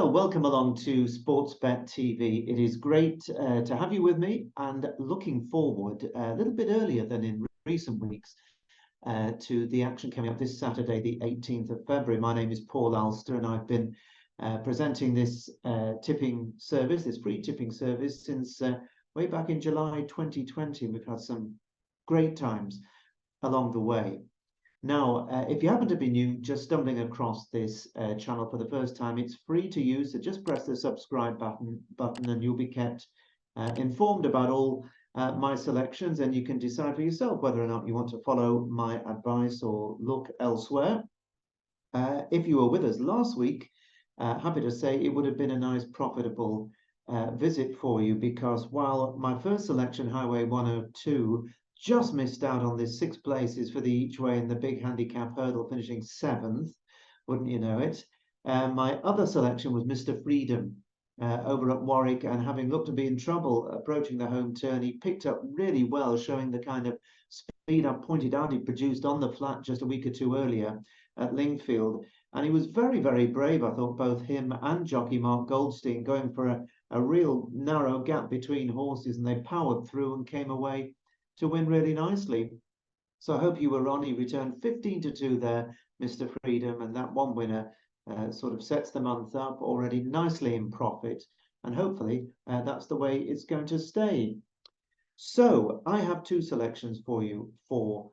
Well, welcome along to Sportsbet TV. It is great to have you with me, and looking forward a little bit earlier than in recent weeks to the action coming up this Saturday, the 18th of February. My name is Paul Alster, and I've been presenting this tipping service, this free tipping service, since way back in July 2020. We've had some great times along the way. Now, if you happen to be new, just stumbling across this channel for the first time, it's free to use, so just press the subscribe button and you'll be kept informed about all my selections, and you can decide for yourself whether or not you want to follow my advice or look elsewhere. If you were with us last week, happy to say it would have been a nice profitable visit for you, because while my first selection, Highway 102, just missed out on the 6 places for the each way in the big handicap hurdle, finishing 7th, wouldn't you know it. My other selection was Mr. Freedom over at Warwick, and having looked to be in trouble approaching the home turn, he picked up really well, showing the kind of speed I pointed out he produced on the flat just a week or two earlier at Lingfield. And he was very, very brave, I thought, both him and jockey Mark Goldstein, going for a real narrow gap between horses, and they powered through and came away to win really nicely. So I hope you were on. He returned 15-2 there, Mr. Freedom, and that one winner sort of sets the month up already nicely in profit, and hopefully that's the way it's going to stay. So I have 2 selections for you for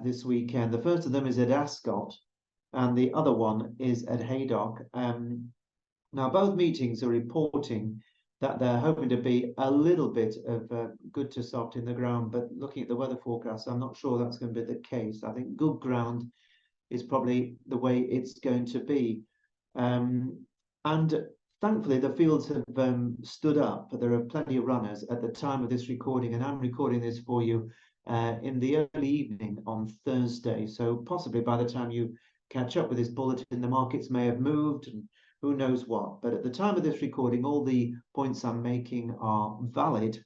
this weekend. The first of them is at Ascot, and the other one is at Haydock. Now both meetings are reporting that they're hoping to be a little bit of good to soft in the ground, but looking at the weather forecast, I'm not sure that's going to be the case. I think good ground is probably the way it's going to be. And thankfully, the fields have stood up. There are plenty of runners at the time of this recording, and I'm recording this for you in the early evening on Thursday. So possibly by the time you catch up with this bulletin, the markets may have moved, and who knows what. But at the time of this recording, all the points I'm making are valid,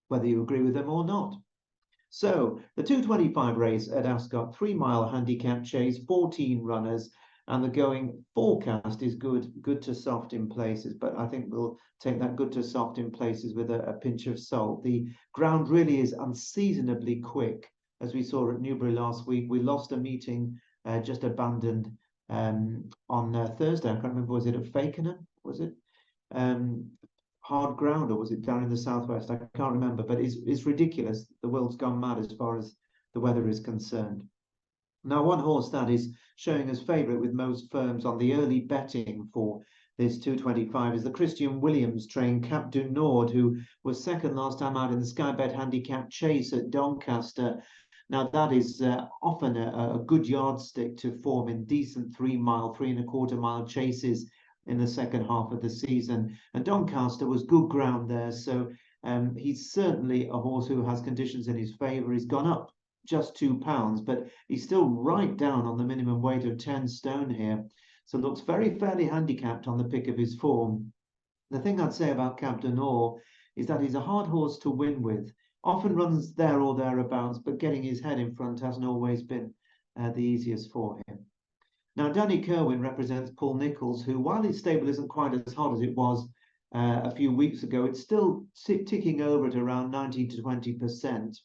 whether you agree with them or not. So the 225 race at Ascot, 3-mile handicap chase, 14 runners, and the going forecast is good to soft in places, but I think we'll take that good to soft in places with a pinch of salt. The ground really is unseasonably quick, as we saw at Newbury last week. We lost a meeting, just abandoned on Thursday. I can't remember, was it at Fakenham? Was it hard ground, or was it down in the southwest? I can't remember, but it's ridiculous. The world's gone mad as far as the weather is concerned. Now, one horse that is showing as favourite with most firms on the early betting for this 225 is the Christian Williams trained Cap du Nord, who was second last time out in the Sky Bet handicap chase at Doncaster. Now, that is often a good yardstick to form in decent 3-mile, 3.25-mile chases in the second half of the season. And Doncaster was good ground there, so he's certainly a horse who has conditions in his favour. He's gone up just £2, but he's still right down on the minimum weight of 10 stone here, so looks very fairly handicapped on the pick of his form. The thing I'd say about Cap du Nord is that he's a hard horse to win with. Often runs there or thereabouts, but getting his head in front hasn't always been the easiest for him. Now, Danny Kirwan represents Paul Nicholls, who, while his stable isn't quite as hot as it was a few weeks ago, it's still ticking over at around 90 to 20%.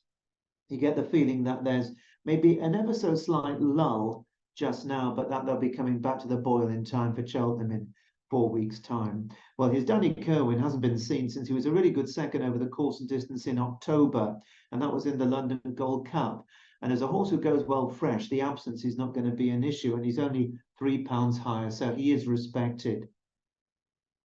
You get the feeling that there's maybe an ever so slight lull just now, but that they'll be coming back to the boil in time for Cheltenham in 4 weeks' time. Well, his Danny Kirwan hasn't been seen since he was a really good second over the course and distance in October, and that was in the London Gold Cup. And as a horse who goes well fresh, the absence is not going to be an issue, and he's only £3 higher, so he is respected.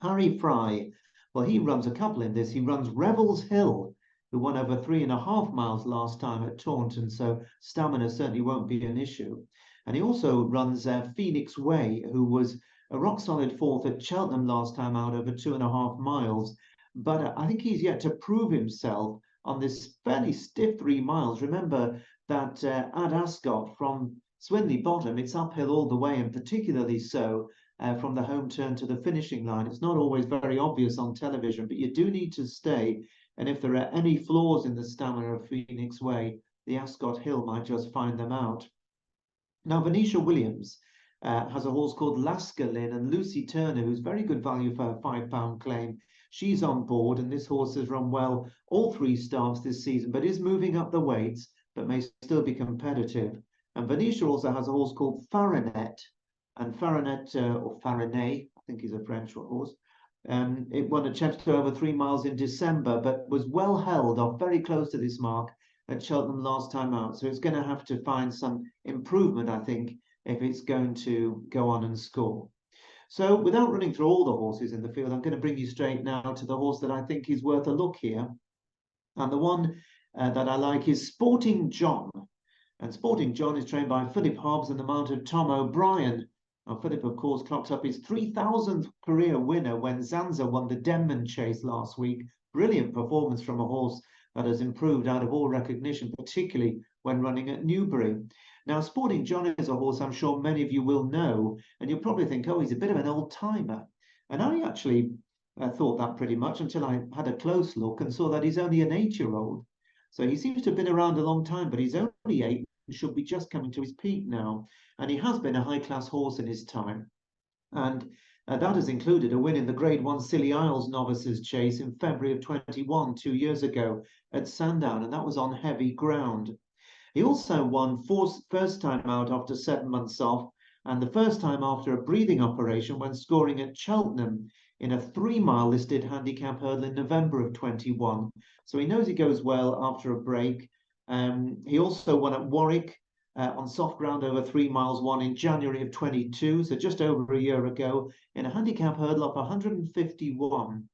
Harry Fry, well, he runs a couple in this. He runs Revels Hill, who won over 3.5 miles last time at Taunton, so stamina certainly won't be an issue. And he also runs Phoenix Way, who was a rock-solid 4th at Cheltenham last time out over 2.5 miles. But I think he's yet to prove himself on this fairly stiff 3 miles. Remember that at Ascot, from Swinley Bottom, it's uphill all the way, and particularly so from the home turn to the finishing line. It's not always very obvious on television, but you do need to stay. And if there are any flaws in the stamina of Phoenix Way, the Ascot Hill might just find them out. Now, Venetia Williams has a horse called GLEN, and Lucy Turner, who's very good value for her £5 claim. She's on board, and this horse has run well all 3 starts this season, but is moving up the weights, but may still be competitive. And Venetia also has a horse called Faranet, and Faranet, or Faranet, I think he's a French horse. It won at Chepstow over 3 miles in December, but was well held off very close to this mark at Cheltenham last time out. So it's going to have to find some improvement, I think, if it's going to go on and score. So without running through all the horses in the field, I'm going to bring you straight now to the horse that I think is worth a look here. And the one that I like is Sporting John. And Sporting John is trained by Philip Hobbs and the mount of Tom O'Brien. Now, Philip, of course, clocks up his 3,000th career winner when Zanza won the Denman Chase last week. Brilliant performance from a horse that has improved out of all recognition, particularly when running at Newbury. Now, Sporting John is a horse I'm sure many of you will know, and you'll probably think, oh, he's a bit of an old-timer. And I actually thought that pretty much until I had a close look and saw that he's only an 8-year-old. So he seems to have been around a long time, but he's only 8 and should be just coming to his peak now. And he has been a high-class horse in his time. And that has included a win in the Grade 1 Scilly Isles Novices Chase in February of 21, 2 years ago at Sandown, and that was on heavy ground. He also won first time out after 7 months off, and the first time after a breathing operation when scoring at Cheltenham in a 3-mile listed handicap hurdle in November of 21. So he knows he goes well after a break. He also won at Warwick on soft ground over 3 miles, won in January of 22, so just over a year ago, in a handicap hurdle up 151.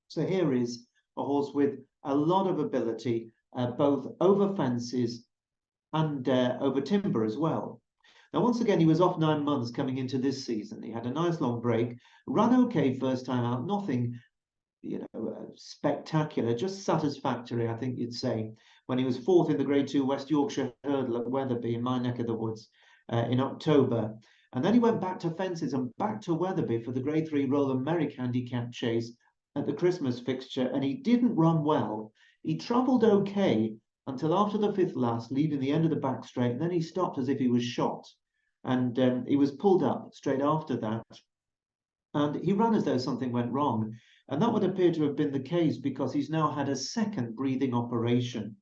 So here is a horse with a lot of ability, both over fences and over timber as well. Now, once again, he was off 9 months coming into this season. He had a nice long break, ran okay first time out, nothing, spectacular, just satisfactory, I think you'd say, when he was 4th in the Grade 2 West Yorkshire Hurdle at Wetherby in my neck of the woods in October. And then he went back to fences and back to Wetherby for the Grade 3 Roland Merrick handicap chase at the Christmas fixture, and he didn't run well. He travelled okay until after the 5th last, leaving the end of the back straight, and then he stopped as if he was shot. And he was pulled up straight after that. And he ran as though something went wrong. And that would appear to have been the case because he's now had a second breathing operation.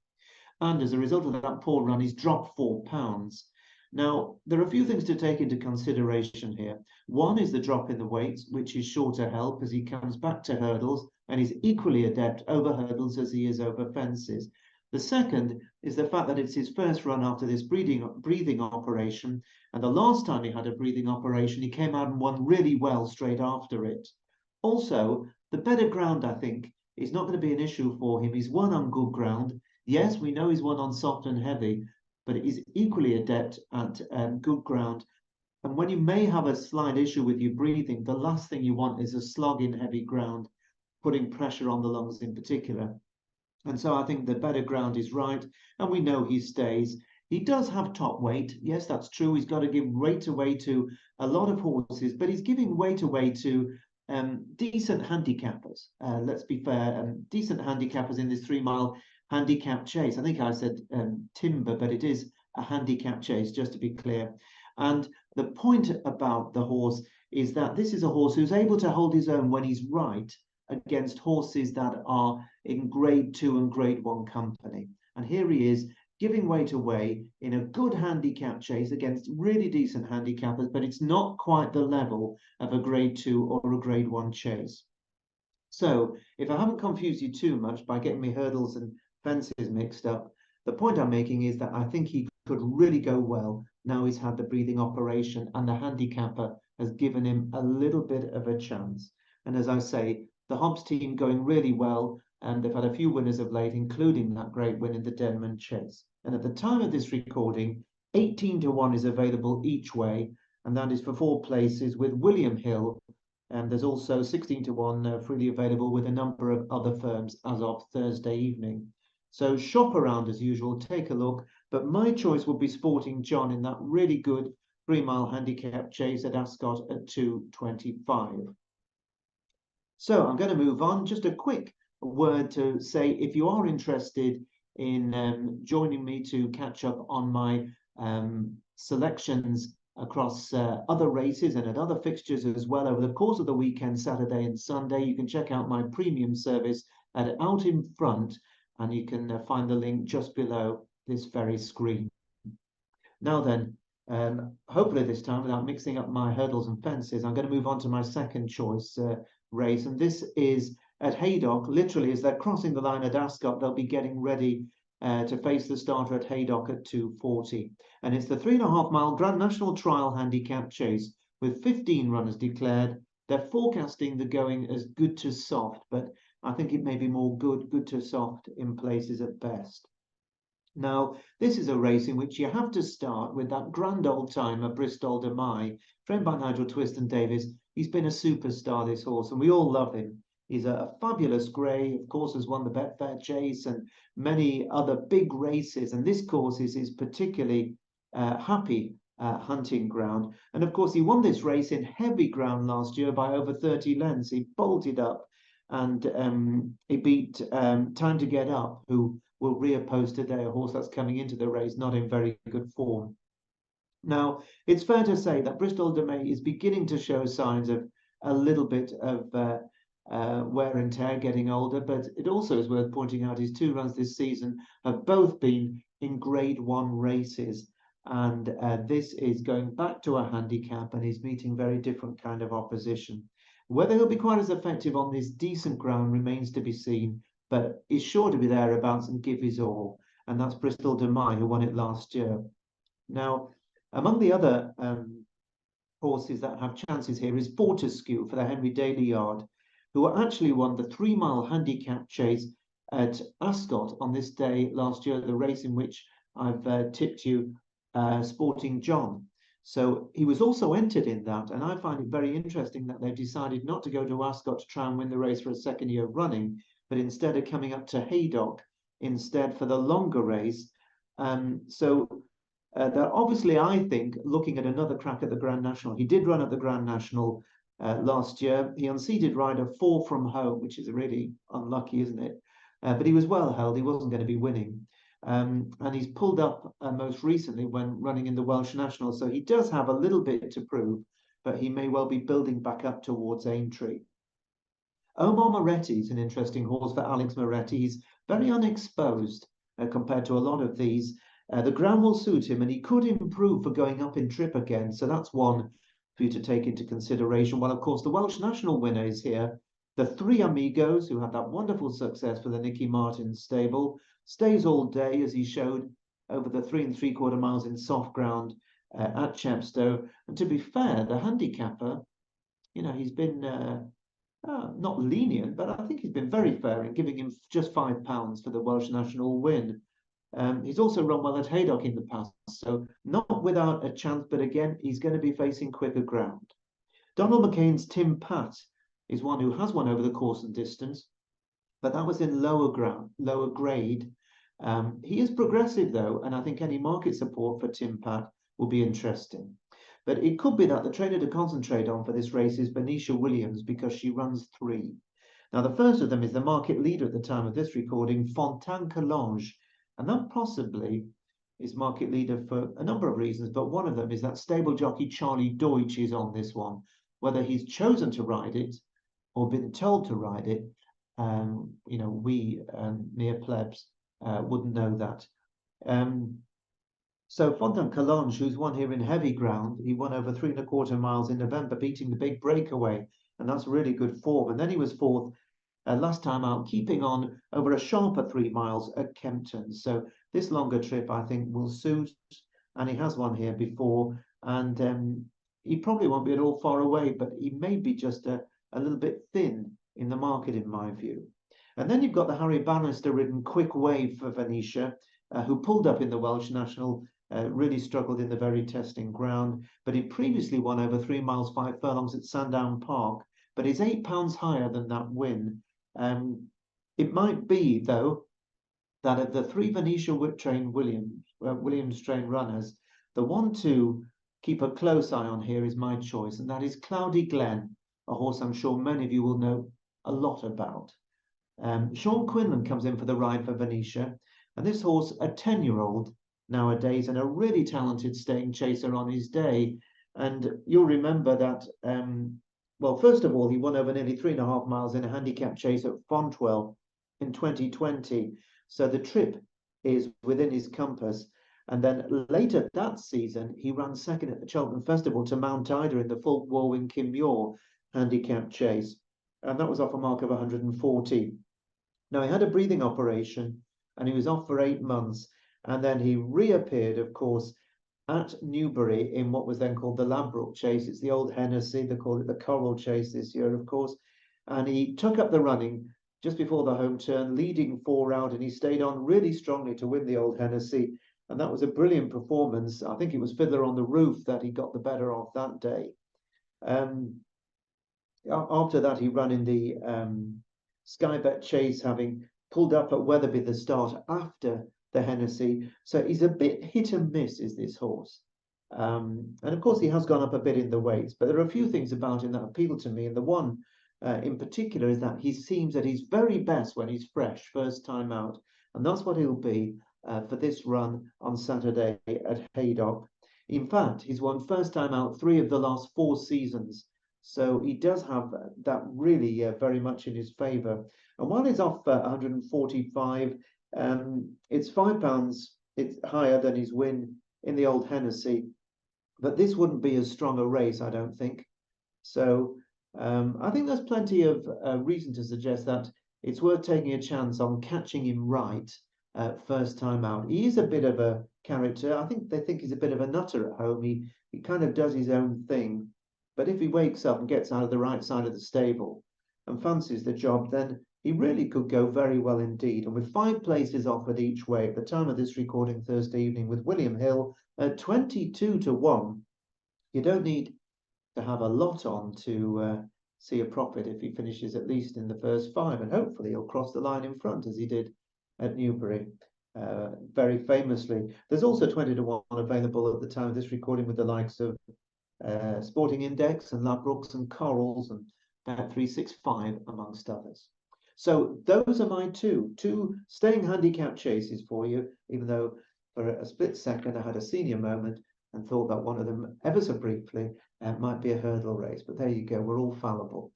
And as a result of that poor run, he's dropped 4 pounds. Now, there are a few things to take into consideration here. One is the drop in the weights, which is sure to help as he comes back to hurdles, and he's equally adept over hurdles as he is over fences. The second is the fact that it's his first run after this breathing operation, and the last time he had a breathing operation, he came out and won really well straight after it. Also, the better ground, I think, is not going to be an issue for him. He's won on good ground. Yes, we know he's won on soft and heavy, but he's equally adept at good ground. And when you may have a slight issue with your breathing, the last thing you want is a slog in heavy ground, putting pressure on the lungs in particular. And so I think the better ground is right, and we know he stays. He does have top weight. Yes, that's true. He's got to give weight away to a lot of horses, but he's giving weight away to decent handicappers. Let's be fair, decent handicappers in this 3-mile handicap chase. I think I said timber, but it is a handicap chase, just to be clear. And the point about the horse is that this is a horse who's able to hold his own when he's right against horses that are in Grade 2 and Grade 1 company. And here he is giving weight away in a good handicap chase against really decent handicappers, but it's not quite the level of a Grade 2 or a Grade 1 chase. So if I haven't confused you too much by getting me hurdles and fences mixed up, the point I'm making is that I think he could really go well now he's had the breathing operation and the handicapper has given him a little bit of a chance. And as I say, the Hobbs team going really well, and they've had a few winners of late, including that great win in the Denman Chase. And at the time of this recording, 18-1 is available each way, and that is for 4 places with William Hill. And there's also 16-1 freely available with a number of other firms as of Thursday evening. So shop around as usual, take a look. But my choice would be Sporting John in that really good 3-mile handicap chase at Ascot at 2:25. So I'm going to move on. Just a quick word to say, if you are interested in joining me to catch up on my selections across other races and at other fixtures as well over the course of the weekend, Saturday and Sunday. You can check out my premium service at Out in Front, and you can find the link just below this very screen. Now then, hopefully this time, without mixing up my hurdles and fences, I'm going to move on to my second choice race, and this is at Haydock. Literally, as they're crossing the line at Ascot, they'll be getting ready to face the starter at Haydock at 2:40. And it's the 3.5-mile Grand National Trial Handicap Chase with 15 runners declared. They're forecasting the going as good to soft, but I think it may be more good to soft in places at best. Now, this is a race in which you have to start with that grand old timer, Bristol de Mai, trained by Nigel Twiston-Davies. He's been a superstar, this horse, and we all love him. He's a fabulous grey, of course, has won the Betfair Chase and many other big races. And this course is his particularly happy hunting ground. And of course, he won this race in heavy ground last year by over 30 lengths. He bolted up and he beat Time to Get Up, who will reoppose today, a horse that's coming into the race not in very good form. Now, it's fair to say that Bristol de Mai is beginning to show signs of a little bit of wear and tear, getting older, but it also is worth pointing out his 2 runs this season have both been in Grade 1 races, and this is going back to a handicap, and he's meeting very different kind of opposition. Whether he'll be quite as effective on this decent ground remains to be seen, but he's sure to be thereabouts and give his all, and that's Bristol de Mai, who won it last year. Now, among the other horses that have chances here is Fortescue for the Henry Daly Yard, who actually won the 3-mile handicap chase at Ascot on this day last year, the race in which I've tipped you Sporting John. So he was also entered in that, and I find it very interesting that they've decided not to go to Ascot to try and win the race for a second year running, but instead of coming up to Haydock instead for the longer race. They're obviously, I think, looking at another crack at the Grand National. He did run at the Grand National last year. He unseated rider 4 from home, which is really unlucky, isn't it? But he was well held. He wasn't going to be winning. And he's pulled up most recently when running in the Welsh National. So he does have a little bit to prove, but he may well be building back up towards Aintree. Omar Moretti is an interesting horse for Alex Moretti. He's very unexposed compared to a lot of these. The ground will suit him, and he could improve for going up in trip again. So that's one for you to take into consideration. Well, of course, the Welsh National winner is here. The 3 Amigos, who had that wonderful success for the Nicky Martin stable, stays all day, as he showed over the 3 3/4 miles in soft ground at Chepstow. And to be fair, the handicapper, you know, he's been not lenient, but I think he's been very fair in giving him just £5 for the Welsh National win. He's also run well at Haydock in the past, so not without a chance, but again, he's going to be facing quicker ground. Donald McCain's Tim Pat is one who has won over the course and distance, but that was in lower ground, lower grade. He is progressive though, and I think any market support for Tim Pat will be interesting. But it could be that the trainer to concentrate on for this race is Benicia Williams, because she runs 3. Now, the first of them is the market leader at the time of this recording, Fontaine Collonges, and that possibly is market leader for a number of reasons, but one of them is that stable jockey Charlie Deutsch is on this one. Whether he's chosen to ride it or been told to ride it, you know, we mere plebs wouldn't know that. So Fontaine Collonges, who's won here in heavy ground, he won over 3 1/4 miles in November, beating the big breakaway, and that's really good form. And then he was 4th last time out, keeping on over a sharper 3 miles at Kempton. So this longer trip, I think, will suit, and he has won here before, and he probably won't be at all far away, but he may be just a little bit thin in the market, in my view. And then you've got the Harry Bannister-ridden Quick Wave for Venetia, who pulled up in the Welsh National, really struggled in the very testing ground, but he previously won over 3 miles 5 furlongs at Sandown Park, but he's £8 higher than that win. It might be, though, that of the 3 Venetia Williams trained runners, the one to keep a close eye on here is my choice, and that is Cloudy Glen, a horse I'm sure many of you will know a lot about. Sean Quinlan comes in for the ride for Venetia, and this horse, a 10-year-old nowadays, and a really talented staying chaser on his day. And you'll remember that, well, first of all, he won over nearly 3.5 miles in a handicap chase at Fontwell in 2020. So the trip is within his compass. And then later that season, he ran second at the Cheltenham Festival to Mount Ida in the Fulk Warwin Kimure handicap chase. And that was off a mark of 140. Now, he had a breathing operation and he was off for 8 months. And then he reappeared, of course, at Newbury in what was then called the Ladbroke Chase. It's the old Hennessy. They call it the Coral Chase this year, of course. And he took up the running just before the home turn, leading 4 out, and he stayed on really strongly to win the old Hennessy. And that was a brilliant performance. I think it was Fiddler on the Roof that he got the better of that day. After that, he ran in the Skybet Chase, having pulled up at Wetherby the start after the Hennessy. So he's a bit hit and miss, is this horse. And of course, he has gone up a bit in the weights, but there are a few things about him that appeal to me. And the one in particular is that he seems at his very best when he's fresh, first time out. And that's what he'll be for this run on Saturday at Haydock. In fact, he's won first time out 3 of the last 4 seasons. So he does have that really very much in his favour. And while he's off 145, it's £5. It's higher than his win in the old Hennessy. But this wouldn't be as strong a race, I don't think. So I think there's plenty of reason to suggest that it's worth taking a chance on catching him right first time out. He is a bit of a character. I think they think he's a bit of a nutter at home. He kind of does his own thing. But if he wakes up and gets out of the right side of the stable and fancies the job, then he really could go very well indeed. And with 5 places offered each way at the time of this recording Thursday evening with William Hill at 22 to 1, you don't need to have a lot on to see a profit if he finishes at least in the first 5. And hopefully he'll cross the line in front as he did at Newbury very famously. There's also 20 to 1 available at the time of this recording with the likes of Sporting Index and Ladbrokes and Corals and Bet365 amongst others. So those are my two staying handicap chases for you, even though for a split second I had a senior moment and thought that one of them ever so briefly might be a hurdle race. But there you go, we're all fallible,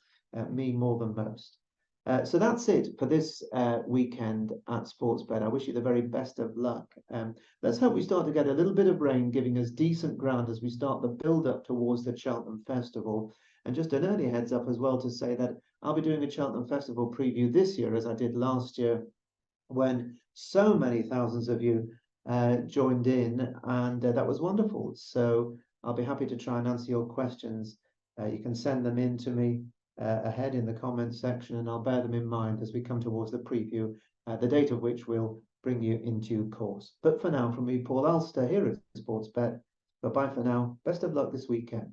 me more than most. So that's it for this weekend at Sportsbet. I wish you the very best of luck. Let's hope we start to get a little bit of rain, giving us decent ground as we start the build-up towards the Cheltenham Festival. And just an early heads up as well to say that I'll be doing a Cheltenham Festival preview this year, as I did last year, when so many thousands of you joined in, and that was wonderful. So I'll be happy to try and answer your questions. You can send them in to me ahead in the comments section, and I'll bear them in mind as we come towards the preview, the date of which we'll bring you in due course. But for now, from me, Paul Alster, here at Sportsbet, bye-bye for now. Best of luck this weekend.